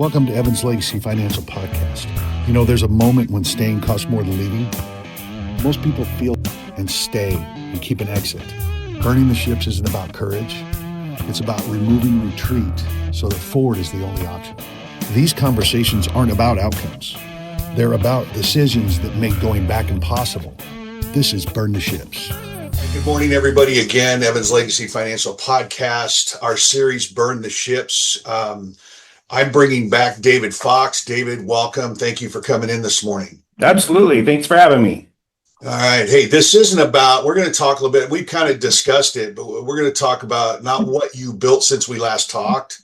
Welcome to Evan's Legacy Financial Podcast. You know, there's a moment when staying costs more than leaving. Most people feel and stay and keep an exit. Burning the ships isn't about courage. It's about removing retreat so that forward is the only option. These conversations aren't about outcomes. They're about decisions that make going back impossible. This is Burn the Ships. Good morning, everybody. Again, Evan's Legacy Financial Podcast, our series, Burn the Ships. I'm bringing back David Foxx. David, welcome. Thank you for coming in this morning. Absolutely. Thanks for having me. All right. Hey, this isn't about, we're going to talk a little bit. We've kind of discussed it, but we're going to talk about not what you built since we last talked,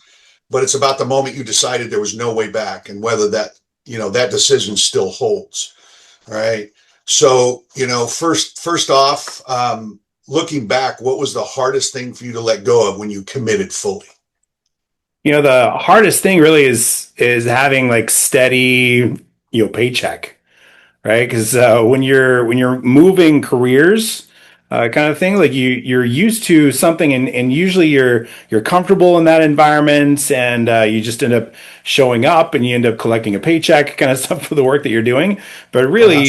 but it's about the moment you decided there was no way back and whether that, that decision still holds. All right. So, first off, looking back, what was the hardest thing for you to let go of when you committed fully? The hardest thing really is having like steady, paycheck, right? Because when you're moving careers, kind of thing, like you're used to something, and usually you're comfortable in that environment, and you just end up showing up, and you end up collecting a paycheck, kind of stuff for the work that you're doing. But really,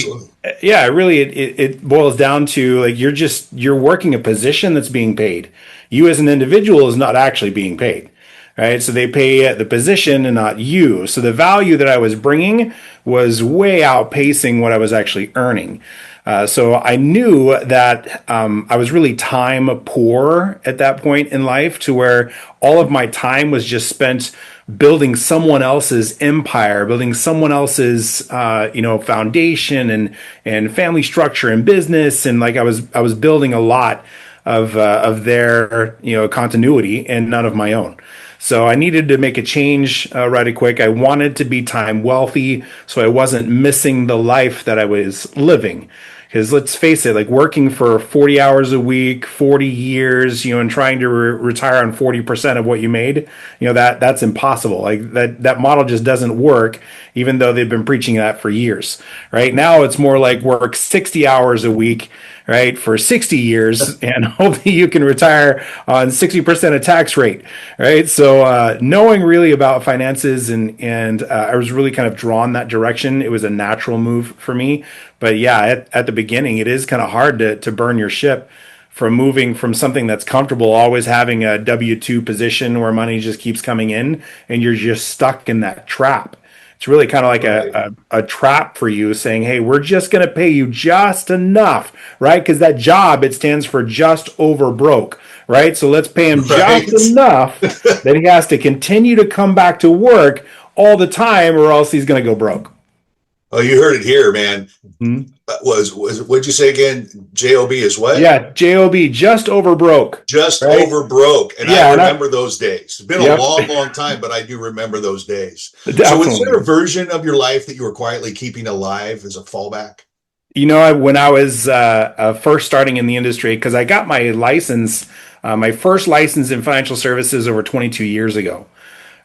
it boils down to like you're working a position that's being paid. You as an individual is not actually being paid. Right. So they pay the position and not you. So the value that I was bringing was way outpacing what I was actually earning. So I knew that I was really time poor at that point in life, to where all of my time was just spent building someone else's empire, building someone else's foundation and family structure and business. And like I was building a lot of their continuity and none of my own. So I needed to make a change right quick. I wanted to be time wealthy, so I wasn't missing the life that I was living. Because let's face it, like working for 40 hours a week, 40 years, and trying to retire on 40% of what you made, that's impossible. Like that model just doesn't work, even though they've been preaching that for years. Right now, it's more like work 60 hours a week, right, for 60 years, and hopefully you can retire on 60% of tax rate, right? So knowing really about finances, and I was really kind of drawn that direction. It was a natural move for me. But yeah, at the beginning, it is kind of hard to burn your ship from moving from something that's comfortable, always having a W-2 position where money just keeps coming in, and you're just stuck in that trap. It's really kind of like a trap for you, saying, hey, we're just going to pay you just enough, right? Because that job, it stands for just over broke, right? So let's pay him just enough that he has to continue to come back to work all the time, or else he's going to go broke. Oh, you heard it here, man. Mm-hmm. Was what'd you say again? JOB is what? Yeah, JOB, just over broke. Just right? over broke. And I remember those days. It's been a long time, but I do remember those days. Definitely. So was there a version of your life that you were quietly keeping alive as a fallback? When I was first starting in the industry, because I got my license, my first license in financial services over 22 years ago.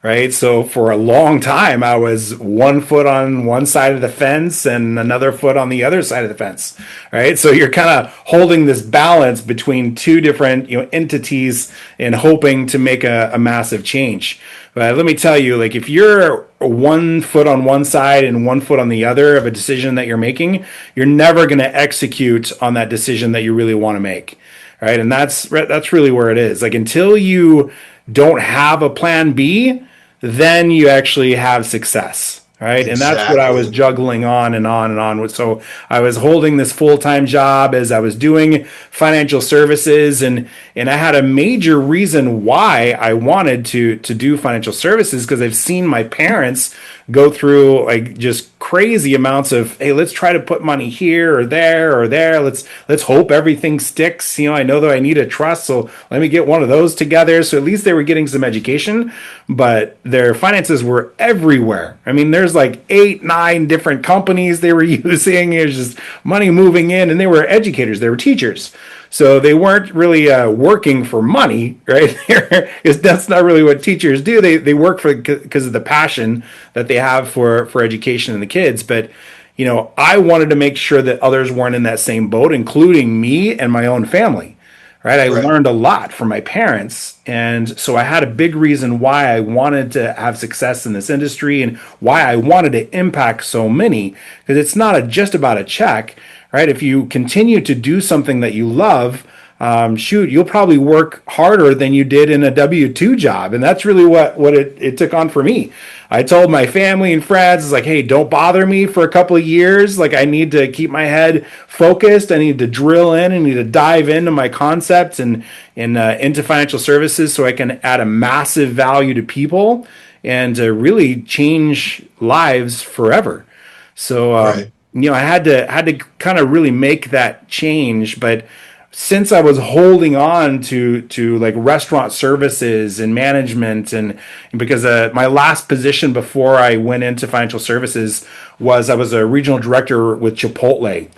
Right. So for a long time, I was one foot on one side of the fence and another foot on the other side of the fence. Right. So you're kind of holding this balance between two different, entities and hoping to make a massive change. But let me tell you, like, if you're 1 foot on one side and 1 foot on the other of a decision that you're making, you're never going to execute on that decision that you really want to make. Right. And that's really where it is. Like, until you don't have a plan B, then you actually have success, right? Exactly. And that's what I was juggling on and on and on with. So I was holding this full-time job as I was doing financial services, and I had a major reason why I wanted to do financial services, because I've seen my parents go through like just crazy amounts of, hey, let's try to put money here or there or there. Let's hope everything sticks. I know that I need a trust, so let me get one of those together. So at least they were getting some education, but their finances were everywhere. I mean, there's like 8, 9 different companies they were using. There's just money moving in, and they were educators. They were teachers. So they weren't really working for money, right? That's not really what teachers do. They work for because of the passion that they have for education and the kids. But I wanted to make sure that others weren't in that same boat, including me and my own family, right? I Right. learned a lot from my parents. And so I had a big reason why I wanted to have success in this industry and why I wanted to impact so many, because it's not just about a check, right? If you continue to do something that you love, shoot, you'll probably work harder than you did in a W-2 job. And that's really what it took on for me. I told my family and friends, it's like, hey, don't bother me for a couple of years. Like, I need to keep my head focused. I need to drill in. I need to dive into my concepts and into financial services so I can add a massive value to people and really change lives forever. So, Right. I had to kind of really make that change. But since I was holding on to like restaurant services and management, and because my last position before I went into financial services was I was a regional director with Chipotle,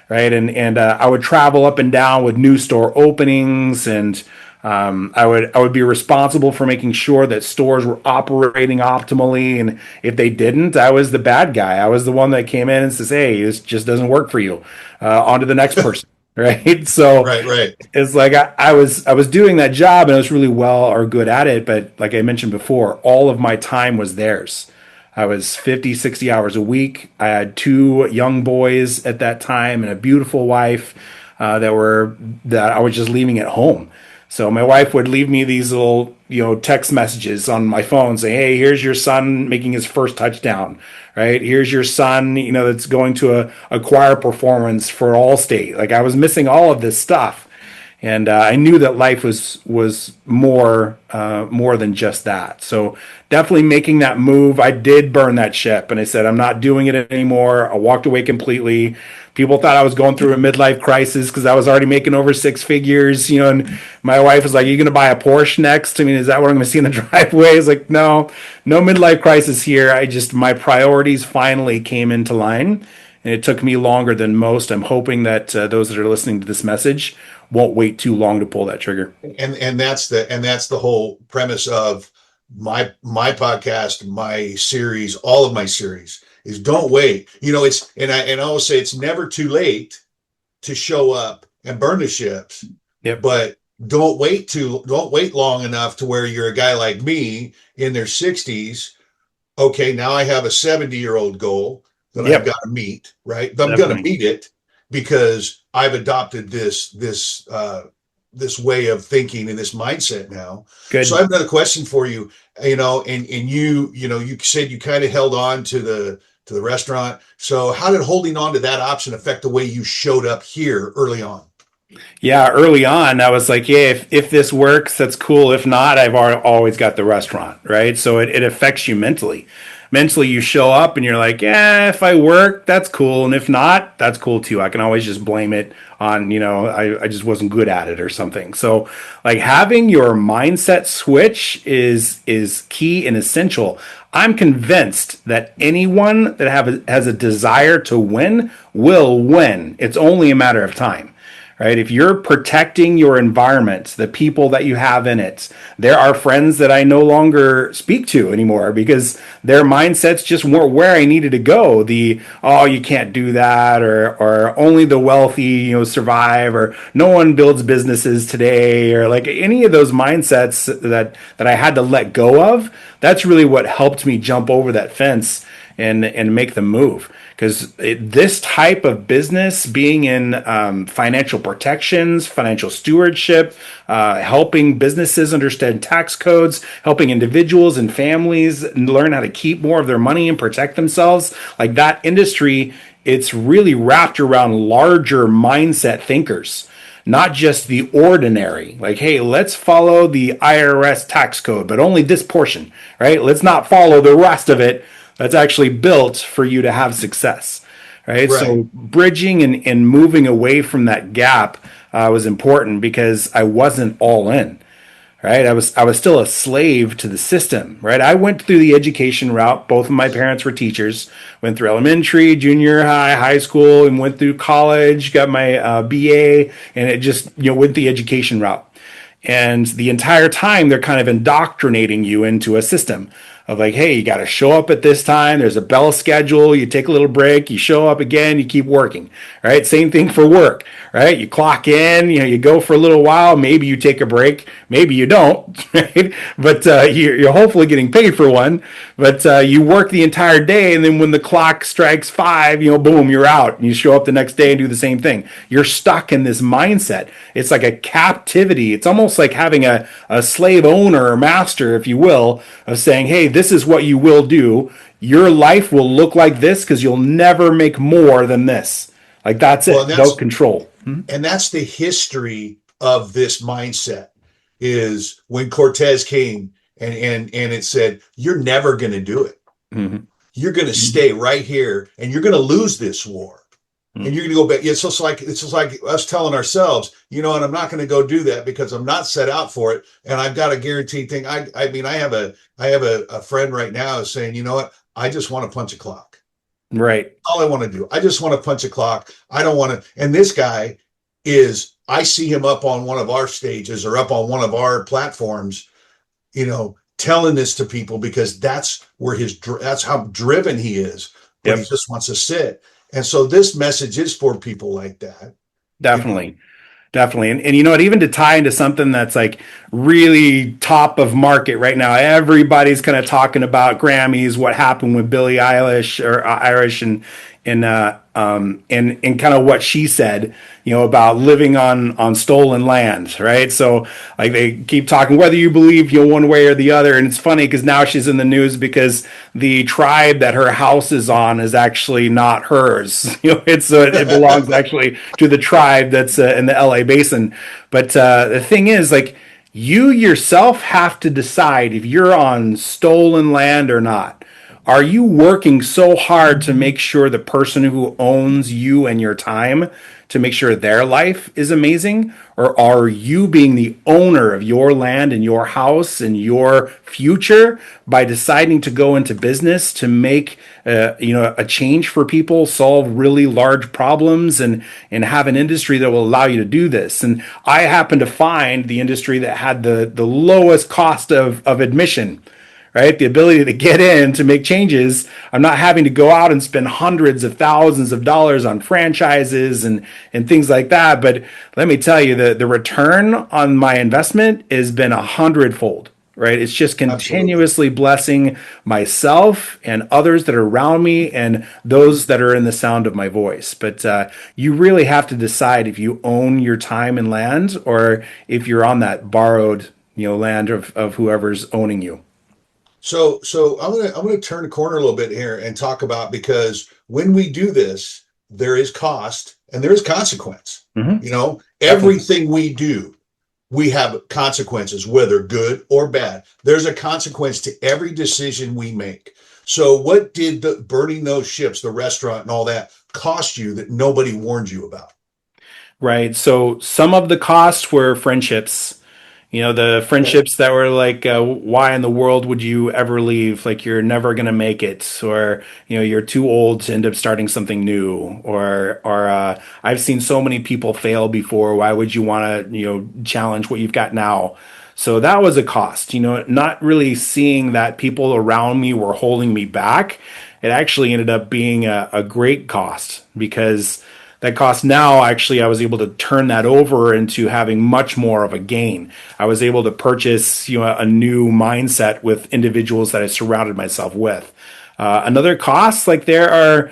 right? And I would travel up and down with new store openings, and I would be responsible for making sure that stores were operating optimally. And if they didn't, I was the bad guy. I was the one that came in and says, "Hey, this just doesn't work for you. On to the next person." Right. So Right. Right. it's like I was doing that job and I was really well or good at it. But like I mentioned before, all of my time was theirs. I was 50, 60 hours a week. I had two young boys at that time and a beautiful wife that I was just leaving at home. So my wife would leave me these little, text messages on my phone saying, "Hey, here's your son making his first touchdown, right? Here's your son, that's going to a choir performance for Allstate." Like, I was missing all of this stuff, and I knew that life was more than just that. So definitely making that move. I did burn that ship, and I said, "I'm not doing it anymore." I walked away completely. People thought I was going through a midlife crisis because I was already making over six figures, and my wife was like, "Are you going to buy a Porsche next? I mean, is that what I'm going to see in the driveway?" It's like, no midlife crisis here. My priorities finally came into line, and it took me longer than most. I'm hoping that those that are listening to this message won't wait too long to pull that trigger. And that's the whole premise of my podcast, my series, all of my series is don't wait. I always say it's never too late to show up and burn the ships. Yep. But don't wait long enough to where you're a guy like me in their 60s. Okay, now I have a 70-year-old goal that I've got to meet, right? I'm going to meet it because I've adopted this way of thinking and this mindset now. Good. So I have another question for you. And you said you kind of held on to the restaurant. So how did holding on to that option affect the way you showed up here early on? Yeah, early on, I was like, yeah, if this works, that's cool. If not, I've always got the restaurant, right? So it affects you mentally. Mentally, you show up and you're like, yeah, if I work, that's cool. And if not, that's cool too. I can always just blame it on, I just wasn't good at it or something. So like having your mindset switch is key and essential. I'm convinced that anyone that has a desire to win will win. It's only a matter of time. Right? If you're protecting your environment, the people that you have in it, there are friends that I no longer speak to anymore because their mindsets just weren't where I needed to go. Oh, you can't do that, or only the wealthy, survive, or no one builds businesses today, or like any of those mindsets that I had to let go of. That's really what helped me jump over that fence and make the move. Because this type of business, being in financial protections, financial stewardship, helping businesses understand tax codes, helping individuals and families learn how to keep more of their money and protect themselves, like that industry, it's really wrapped around larger mindset thinkers. Not just the ordinary, like, hey, let's follow the IRS tax code, but only this portion, right? Let's not follow the rest of it. That's actually built for you to have success, right? So bridging and moving away from that gap was important because I wasn't all in, right? I was still a slave to the system, right? I went through the education route. Both of my parents were teachers. Went through elementary, junior high, high school, and went through college. Got my BA, and it just went the education route. And the entire time, they're kind of indoctrinating you into a system. of like, hey, you got to show up at this time. There's a bell schedule. You take a little break. You show up again. You keep working. Right. Same thing for work. Right. You clock in. You go for a little while. Maybe you take a break. Maybe you don't. Right. But you're hopefully getting paid for one. But you work the entire day, and then when the clock strikes 5, boom, you're out. And you show up the next day and do the same thing. You're stuck in this mindset. It's like a captivity. It's almost like having a slave owner or master, if you will, of saying, hey, this is what you will do. Your life will look like this because you'll never make more than this. Like that's it. No control. And that's the history of this mindset, is when Cortez came and it said, you're never going to do it. Mm-hmm. You're going to stay right here and you're going to lose this war. And you're going to go back. It's just like us telling ourselves, and I'm not going to go do that because I'm not set out for it. And I've got a guaranteed thing. I have a friend right now is saying, you know what? I just want to punch a clock. Right. All I want to do. I just want to punch a clock. I don't want to. And this guy I see him up on one of our stages or up on one of our platforms, telling this to people because that's where that's how driven he is. But Yep. He just wants to sit. And so this message is for people like that. Definitely. Definitely. And you know what, even to tie into something that's like really top of market right now, everybody's kind of talking about Grammys, what happened with Billie Eilish or Irish and kind of what she said, about living on stolen land, right? So like they keep talking whether you believe one way or the other, and it's funny because now she's in the news because the tribe that her house is on is actually not hers. It belongs actually to the tribe that's in the LA basin. But the thing is, like, you yourself have to decide if you're on stolen land or not. Are you working so hard to make sure the person who owns you and your time, to make sure their life is amazing? Or are you being the owner of your land and your house and your future by deciding to go into business to make a change for people, solve really large problems, and have an industry that will allow you to do this? And I happen to find the industry that had the lowest cost of admission. Right? The ability to get in to make changes. I'm not having to go out and spend hundreds of thousands of dollars on franchises and things like that. But let me tell you, the return on my investment has been 100-fold. Right? It's just continuously blessing myself and others that are around me and those that are in the sound of my voice. But you really have to decide if you own your time and land, or if you're on that borrowed land of whoever's owning you. So I'm gonna turn the corner a little bit here and talk about, because when we do this, there is cost and there is consequence. Mm-hmm. Everything we do, we have consequences, whether good or bad. There's a consequence to every decision we make. So what did the burning those ships, the restaurant and all that, cost you that nobody warned you about? Right. So some of the costs were friendships. The friendships that were like, why in the world would you ever leave? Like, you're never going to make it, or, you're too old to end up starting something new, or I've seen so many people fail before. Why would you want to, challenge what you've got now? So that was a cost, not really seeing that people around me were holding me back. It actually ended up being a great cost, because that cost now, actually, I was able to turn that over into having much more of a gain. I was able to purchase, a new mindset with individuals that I surrounded myself with. Another cost, like there are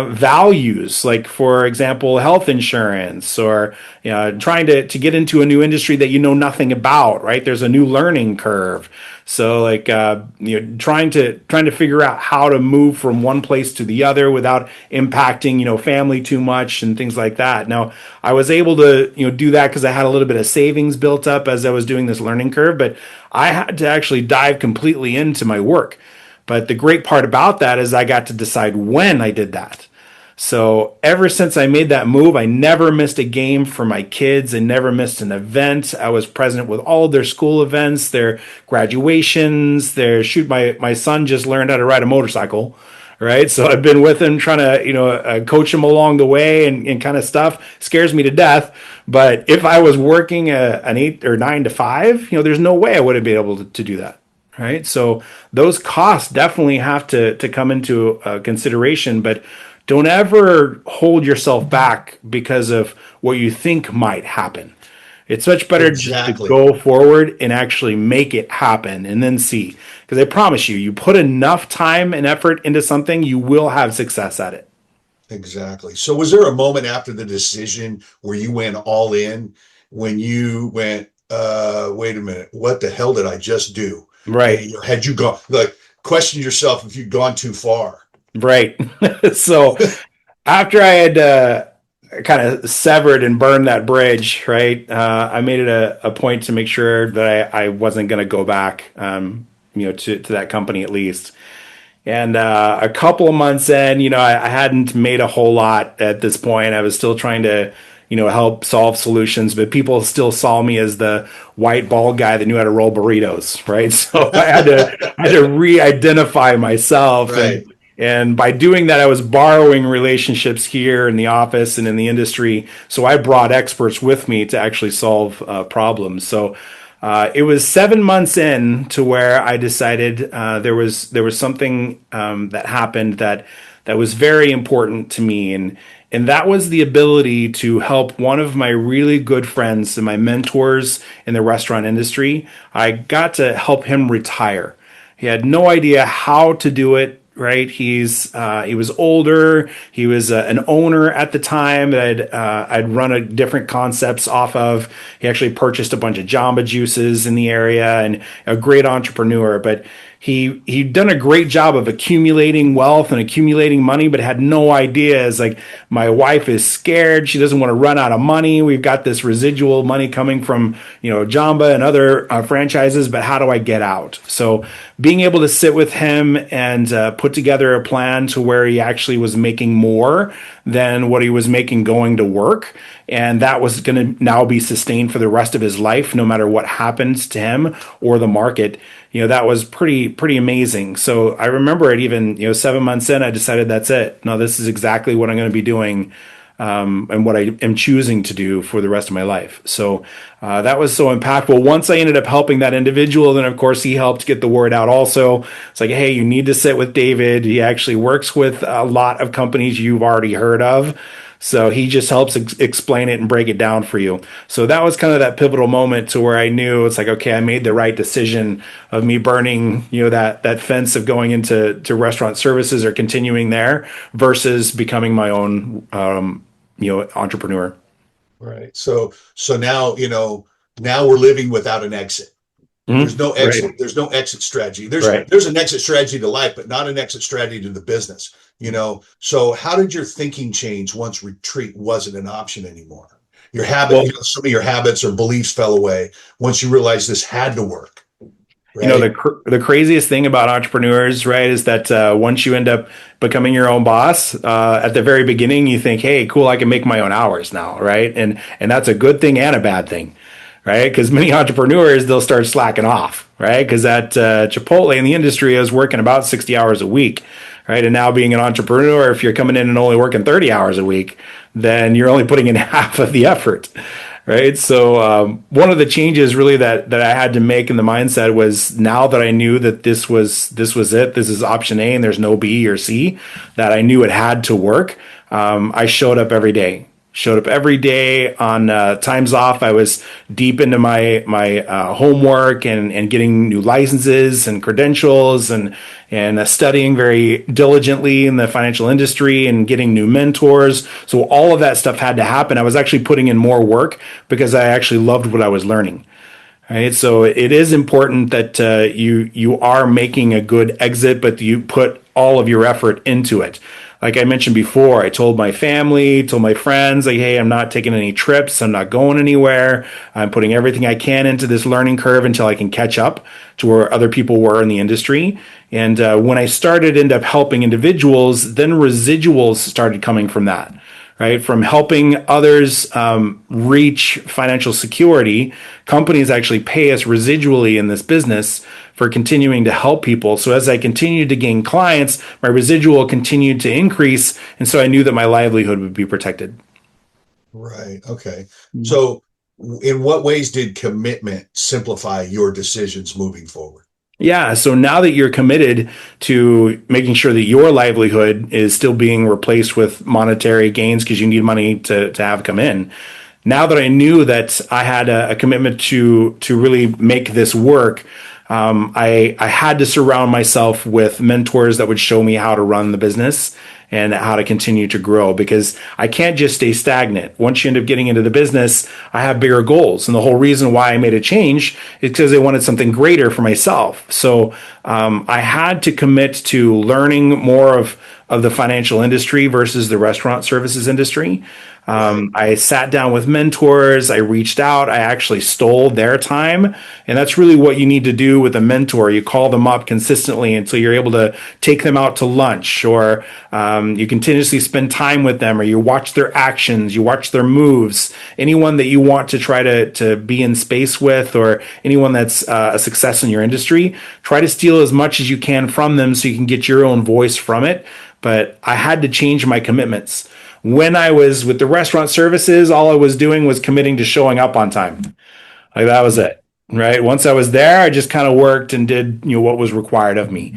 values, like, for example, health insurance, or trying to get into a new industry that you know nothing about, right? There's a new learning curve. So like, trying to figure out how to move from one place to the other without impacting, family too much and things like that. Now, I was able to, do that because I had a little bit of savings built up as I was doing this learning curve, but I had to actually dive completely into my work. But the great part about that is I got to decide when I did that. So ever since I made that move, I never missed a game for my kids. I never missed an event. I was present with all of their school events, their graduations, my son just learned how to ride a motorcycle, right? So I've been with him trying to, coach him along the way and kind of stuff. Scares me to death. But if I was working an 8 or 9 to 5, there's no way I would have been able to do that. right? So those costs definitely have to come into consideration, but don't ever hold yourself back because of what you think might happen. It's much better just to Exactly. go forward and actually make it happen and then see. Because I promise you, you put enough time and effort into something, you will have success at it. Exactly. So was there a moment after the decision where you went all in, when you went, wait a minute, what the hell did I just do? And Right. had you gone, like, question yourself if you'd gone too far? Right. So after I had kind of severed and burned that bridge, right, I made it a point to make sure that I wasn't going to go back, to that company at least. And a couple of months in, I hadn't made a whole lot at this point. I was still trying to, help solve solutions, but people still saw me as the white bald guy that knew how to roll burritos, right? So I had to re-identify myself, Right. and by doing that, I was borrowing relationships here in the office and in the industry. So I brought experts with me to actually solve problems. So it was 7 months in to where I decided there was something that happened that was very important to me, and that was the ability to help one of my really good friends and my mentors in the restaurant industry. I got to help him retire. He had no idea how to do it. Right, he was older. He was an owner at the time that I'd run a different concepts off of. He actually purchased a bunch of Jamba juices in the area, and a great entrepreneur. But he'd done a great job of accumulating wealth and accumulating money, but had no idea. Is like, my wife is scared. She doesn't want to run out of money. We've got this residual money coming from Jamba and other franchises, but how do I get out? So being able to sit with him and put together a plan to where he actually was making more than what he was making going to work, and that was going to now be sustained for the rest of his life, no matter what happens to him or the market. That was pretty amazing. So I remember it, even 7 months in, I decided that's it. No, this is exactly what I'm going to be doing, and what I am choosing to do for the rest of my life. So that was so impactful. Once I ended up helping that individual, then of course he helped get the word out also. It's like, hey, you need to sit with David. He actually works with a lot of companies you've already heard of. So he just helps explain it and break it down for you. So that was kind of that pivotal moment to where I knew it's like, okay, I made the right decision of me burning, that fence of going into restaurant services or continuing there versus becoming my own, entrepreneur. Right. So now, now we're living without an exit. There's no Right. exit. There's no exit strategy. Right. There's an exit strategy to life, but not an exit strategy to the business. So how did your thinking change once retreat wasn't an option anymore? Your habit, Well, some of your habits or beliefs fell away once you realized this had to work. the Right. the craziest thing about entrepreneurs, right, is that once you end up becoming your own boss, at the very beginning, you think, "Hey, cool, I can make my own hours now," right? And that's a good thing and a bad thing, right? Because many entrepreneurs, they'll start slacking off, right? Because at Chipotle in the industry, I was working about 60 hours a week, right? And now being an entrepreneur, if you're coming in and only working 30 hours a week, then you're only putting in half of the effort, right? So one of the changes really that I had to make in the mindset was, now that I knew that this was it, this is option A and there's no B or C, that I knew it had to work. I showed up every day on times off. I was deep into my homework and getting new licenses and credentials and studying very diligently in the financial industry and getting new mentors. So all of that stuff had to happen. I was actually putting in more work because I actually loved what I was learning. Right, so it is important that you are making a good exit, but you put all of your effort into it. Like I mentioned before, I told my family, told my friends, like, hey, I'm not taking any trips. I'm not going anywhere. I'm putting everything I can into this learning curve until I can catch up to where other people were in the industry. And when I started end up helping individuals, then residuals started coming from that. Right, from helping others reach financial security, companies actually pay us residually in this business for continuing to help people. So as I continued to gain clients, my residual continued to increase, and so I knew that my livelihood would be protected. Right. Okay. So in what ways did commitment simplify your decisions moving forward? Yeah. So now that you're committed to making sure that your livelihood is still being replaced with monetary gains because you need money to have come in. Now that I knew that I had a commitment to really make this work, I had to surround myself with mentors that would show me how to run the business and how to continue to grow because I can't just stay stagnant. Once you end up getting into the business, I have bigger goals. And the whole reason why I made a change is because I wanted something greater for myself. So I had to commit to learning more of the financial industry versus the restaurant services industry. Right. I sat down with mentors. I reached out. I actually stole their time. And that's really what you need to do with a mentor. You call them up consistently until you're able to take them out to lunch, or you continuously spend time with them, or you watch their actions, you watch their moves. Anyone that you want to try to be in space with, or anyone that's a success in your industry, try to steal as much as you can from them so you can get your own voice from it. But I had to change my commitments. When I was with the restaurant services, all I was doing was committing to showing up on time. Like that was it, right? Once I was there, I just kind of worked and did, what was required of me.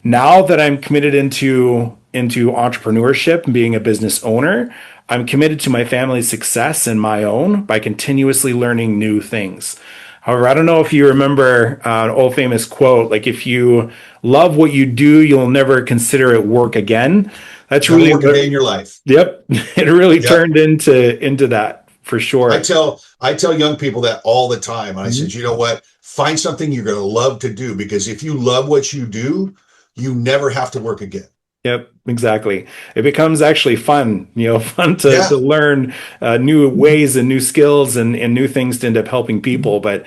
Now that I'm committed into entrepreneurship and being a business owner, I'm committed to my family's success and my own by continuously learning new things. However, I don't know if you remember an old famous quote, like if you love what you do, you'll never consider it work again. That's Never really work a day in your life. Yep. It really Yep. turned into that for sure. I tell young people that all the time. I Mhm. said, you know what? Find something you're going to love to do, because if you love what you do, you never have to work again. Yep, exactly. It becomes actually fun, fun to Yeah. learn new ways and new skills and new things to end up helping people. But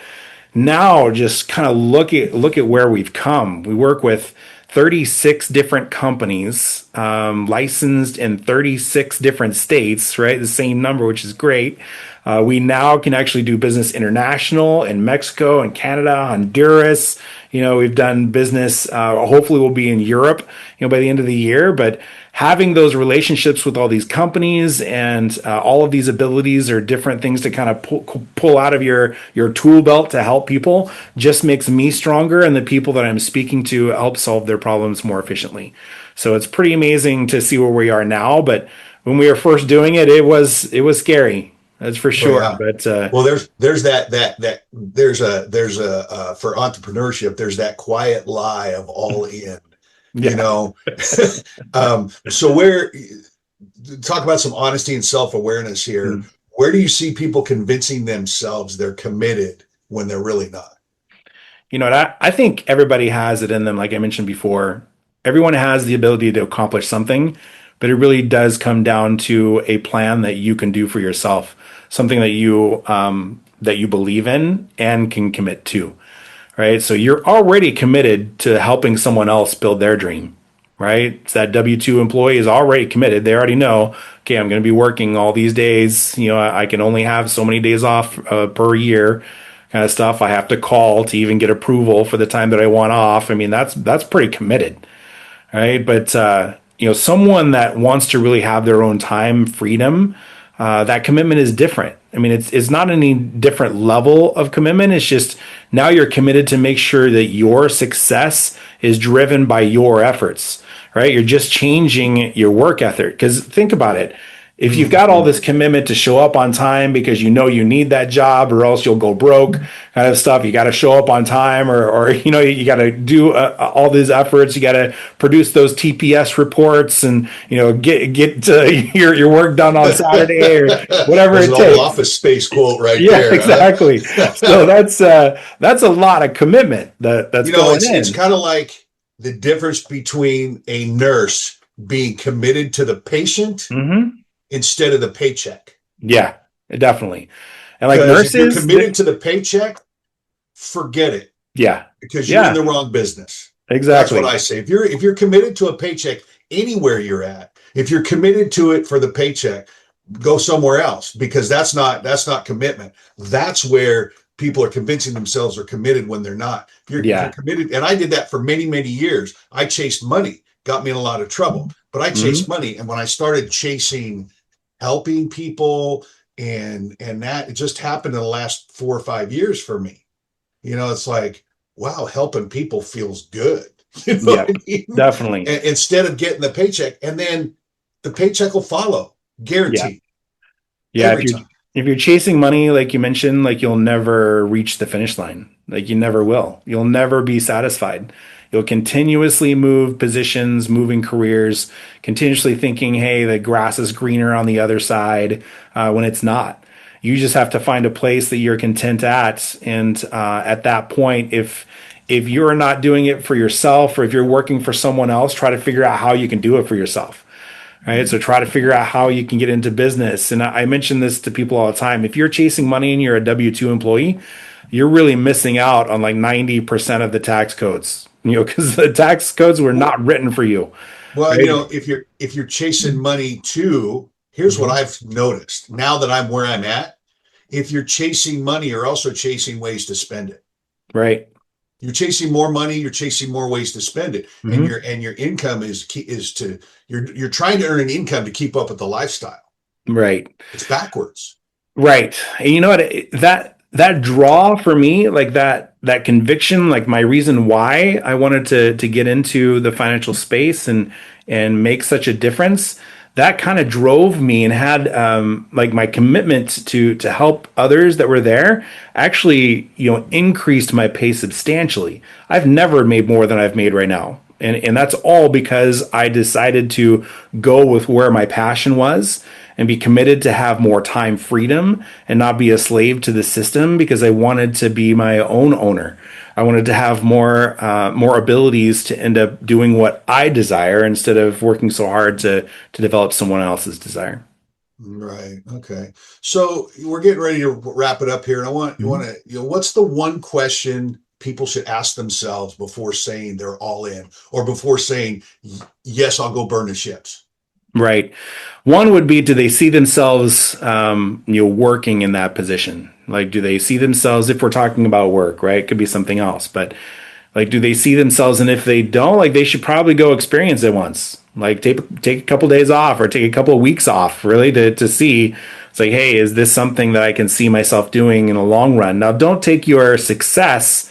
now just kind of look at where we've come. We work with 36 different companies, licensed in 36 different states, right? The same number, which is great. We now can actually do business international in Mexico and Canada, Honduras. We've done business. Hopefully, we'll be in Europe, by the end of the year. But having those relationships with all these companies and all of these abilities or different things to kind of pull out of your tool belt to help people just makes me stronger, and the people that I'm speaking to help solve their problems more efficiently. So it's pretty amazing to see where we are now. But when we were first doing it, it was scary. That's for Oh sure. yeah. But Well, there's that there's a for entrepreneurship, there's that quiet lie of all in, you yeah. know. So where talk about some honesty and self-awareness here. Mm. Where do you see people convincing themselves they're committed when they're really not? And I think everybody has it in them. Like I mentioned before, everyone has the ability to accomplish something, but it really does come down to a plan that you can do for yourself, something that you believe in and can commit to, right? So you're already committed to helping someone else build their dream, right? So that W-2 employee is already committed. They already know, okay, I'm going to be working all these days. I can only have so many days off per year, kind of stuff. I have to call to even get approval for the time that I want off. I mean, that's pretty committed, right? But someone that wants to really have their own time freedom, that commitment is different. I mean, it's not any different level of commitment. It's just now you're committed to make sure that your success is driven by your efforts, right? You're just changing your work ethic. Because think about it. If you've got all this commitment to show up on time because you need that job or else you'll go broke kind of stuff, you got to show up on time or you got to do all these efforts. You got to produce those TPS reports and, get your work done on Saturday or whatever There's it an takes. old Office Space quote right Yeah, there. exactly. So that's a lot of commitment that's going in. It's kind of like the difference between a nurse being committed to the patient Mm-hmm. instead of the paycheck. Yeah, definitely. And like Because if you're nurses, committed to the paycheck, forget it, yeah, because you're yeah, in the wrong business. That's exactly. what I say. If you're committed to a paycheck anywhere you're at, if you're committed to it for the paycheck, go somewhere else, because that's not commitment. That's where people are convincing themselves are committed when they're not. If you're Yeah. committed, and I did that for many, many years. I chased money, got me in a lot of trouble, but I chased Mm-hmm. money. And when I started chasing helping people and that, it just happened in the last 4 or 5 years for me. It's like, wow, helping people feels good. You know Yeah, what I mean? definitely. Instead of getting the paycheck, and then the paycheck will follow, Yeah. guaranteed, Yeah, every time. if you're chasing money, like you mentioned, like you'll never reach the finish line. Like you never will. You'll never be satisfied. You'll continuously move positions, moving careers, continuously thinking, "Hey, the grass is greener on the other side," when it's not. You just have to find a place that you're content at, and at that point, if you're not doing it for yourself, or if you're working for someone else, try to figure out how you can do it for yourself. Right. So try to figure out how you can get into business. And I mention this to people all the time. If you're chasing money and you're a W-2 employee, you're really missing out on like 90% of the tax codes, because the tax codes were not written for you. Well, Right. if you're chasing money too, here's what Mhm. I've noticed now that I'm where I'm at. If you're chasing money, you're also chasing ways to spend it. Right. You're chasing more money, you're chasing more ways to spend it. And Hmm. your income is to you're trying to earn an income to keep up with the lifestyle. Right. It's backwards. Right. And you know what? That draw for me, like that conviction, like my reason why I wanted to get into the financial space and make such a difference, that kind of drove me and had like my commitment to help others that were there actually, increased my pay substantially. I've never made more than I've made right now. And that's all because I decided to go with where my passion was and be committed to have more time freedom and not be a slave to the system, because I wanted to be my own owner. I wanted to have more abilities to end up doing what I desire instead of working so hard to develop someone else's desire. Right. Okay. So we're getting ready to wrap it up here. And you want to, what's the one question people should ask themselves before saying they're all in, or before saying, yes, I'll go burn the ships? Right. One would be, do they see themselves, working in that position? Like, do they see themselves, if we're talking about work, right? It could be something else, but like, do they see themselves? And if they don't, like, they should probably go experience it once. Like, take a couple days off or take a couple of weeks off, really, to see. It's like, hey, is this something that I can see myself doing in the long run? Now, don't take your success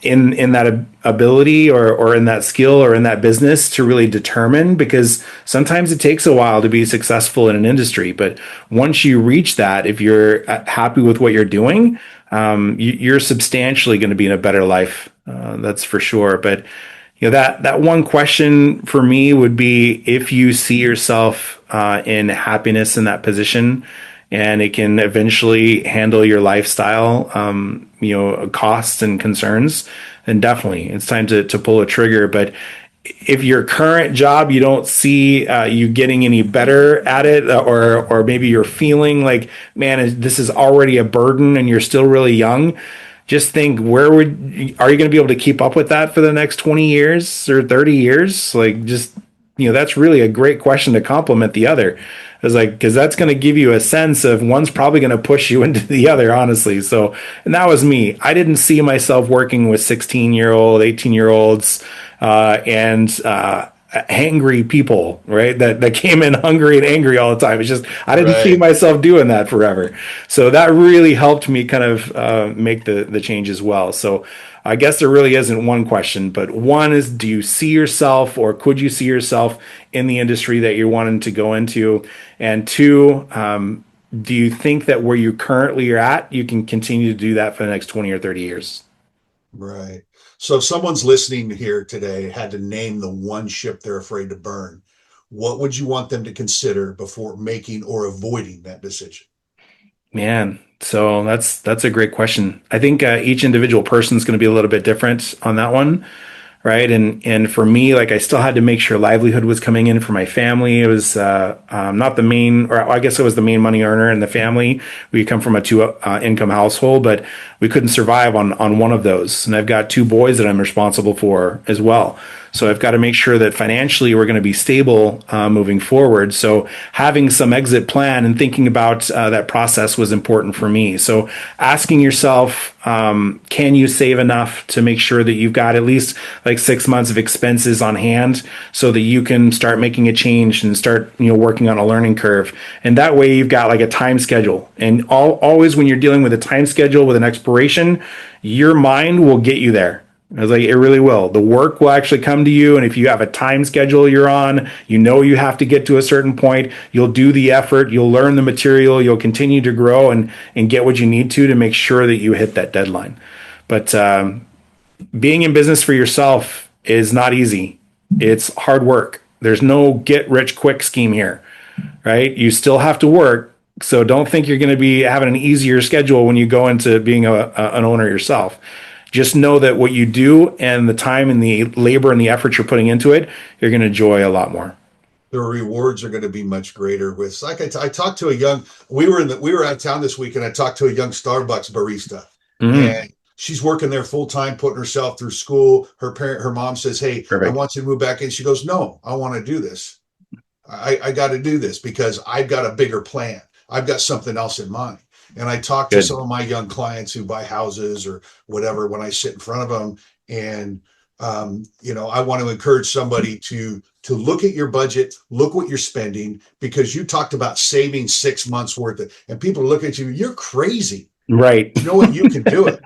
in that ability or in that skill or in that business to really determine, because sometimes it takes a while to be successful in an industry. But once you reach that, if you're happy with what you're doing, you're substantially going to be in a better life. That's for sure. But that one question for me would be, if you see yourself in happiness in that position, and it can eventually handle your lifestyle, costs and concerns, then definitely it's time to pull a trigger. But if your current job, you don't see you getting any better at it, or maybe you're feeling like, man, this is already a burden, and you're still really young, just think, are you going to be able to keep up with that for the next 20 years or 30 years? Like, just, that's really a great question to complement the other. It's like, because that's going to give you a sense of, one's probably going to push you into the other, honestly. So, and that was me. I didn't see myself working with 16-year-old, 18-year-olds, and angry people, right? That came in hungry and angry all the time. It's just, I didn't see Right. myself doing that forever. So that really helped me kind of make the change as well. So I guess there really isn't one question, but one is, do you see yourself, or could you see yourself in the industry that you're wanting to go into? And two, do you think that where you currently are at, you can continue to do that for the next 20 or 30 years? Right. So if someone's listening here today had to name the one ship they're afraid to burn, what would you want them to consider before making or avoiding that decision? Man, so that's a great question. I think each individual person is going to be a little bit different on that one, right? And for me, like, I still had to make sure livelihood was coming in for my family. It was not the main, or I guess it was the main money earner in the family. We come from a two income household, but we couldn't survive on one of those. And I've got two boys that I'm responsible for as well. So I've got to make sure that financially we're going to be stable moving forward. So having some exit plan and thinking about that process was important for me. So asking yourself, can you save enough to make sure that you've got at least, like, like 6 months of expenses on hand so that you can start making a change and start, working on a learning curve. And that way you've got like a time schedule. And always when you're dealing with a time schedule with an expiration, your mind will get you there. I was like, it really will. The work will actually come to you. And if you have a time schedule you're on, you have to get to a certain point, you'll do the effort, you'll learn the material, you'll continue to grow and get what you need to make sure that you hit that deadline. But being in business for yourself is not easy. It's hard work. There's no get rich quick scheme here, right? You still have to work. So don't think you're going to be having an easier schedule when you go into being an owner yourself. Just know that what you do and the time and the labor and the effort you're putting into it, you're going to enjoy a lot more. The rewards are going to be much greater. With like I talked to we were out of town this week, and I talked to a young Starbucks barista, and she's working there full time, putting herself through school. Her mom says, "Hey, perfect. I want you to move back in." She goes, "No, I want to do this. I got to do this because I've got a bigger plan. I've got something else in mind." And I talk to some of my young clients who buy houses or whatever when I sit in front of them. And, I want to encourage somebody to look at your budget, look what you're spending, because you talked about saving 6 months worth of, and people look at you, you're crazy. Right. You know what? You can do it.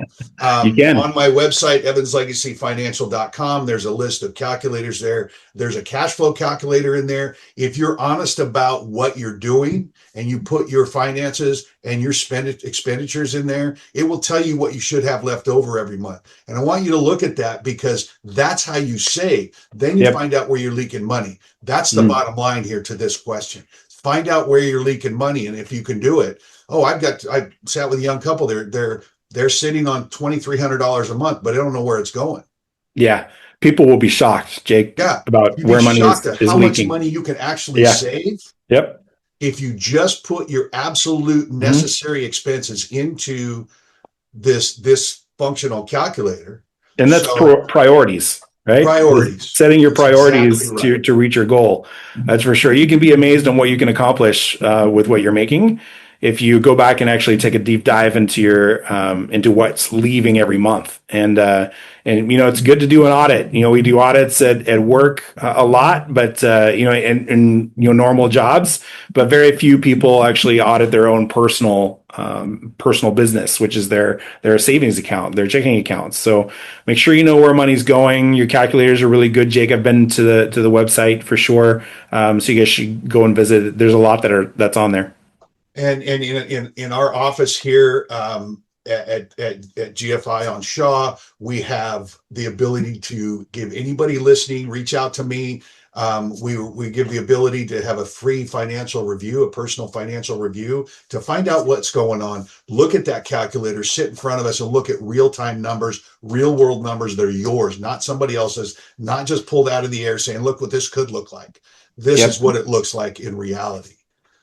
You can. On my website, evanslegacyfinancial.com, there's a list of calculators there. There's a cash flow calculator in there. If you're honest about what you're doing and you put your finances and your expenditures in there, it will tell you what you should have left over every month. And I want you to look at that because that's how you save. Then you find out where you're leaking money. That's the bottom line here to this question. Find out where you're leaking money. And if you can do it, I sat with a young couple. They're sitting on $2,300 a month, but I don't know where it's going. Yeah. People will be shocked, Jake, about where money is how leaking. Much money you can actually save. Yep. If you just put your absolute necessary expenses into this functional calculator. And that's priorities, right? Priorities. Setting your priorities to reach your goal. That's for sure. You can be amazed on what you can accomplish with what you're making if you go back and actually take a deep dive into your into what's leaving every month. And it's good to do an audit. We do audits at work a lot, but in normal jobs, but very few people actually audit their own personal business, which is their savings account, their checking accounts. So make sure you know where money's going. Your calculators are really good, Jake. I've been to the website for sure. So you guys should go and visit. There's a lot that's on there. And in our office here at GFI on Shaw, we have the ability to give anybody listening, reach out to me. We give the ability to have a free financial review, a personal financial review, to find out what's going on. Look at that calculator, sit in front of us and look at real-time numbers, real-world numbers that are yours, not somebody else's, not just pulled out of the air saying, look what this could look like. This is what it looks like in reality.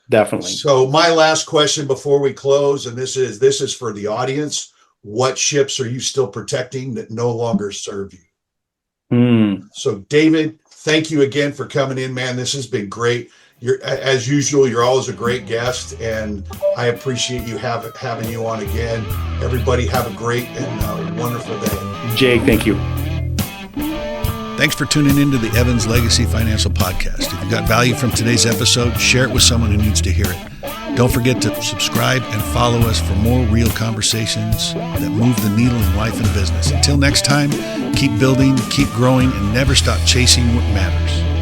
Definitely. So my last question before we close, and this is for the audience: what ships are you still protecting that no longer serve you? So David, thank you again for coming in, man. This has been great. As usual, you're always a great guest, and I appreciate you having you on again. Everybody have a great and wonderful day. Jake, thank you. Thanks for tuning into the Evans Legacy Financial Podcast. If you got value from today's episode, share it with someone who needs to hear it. Don't forget to subscribe and follow us for more real conversations that move the needle in life and business. Until next time, keep building, keep growing, and never stop chasing what matters.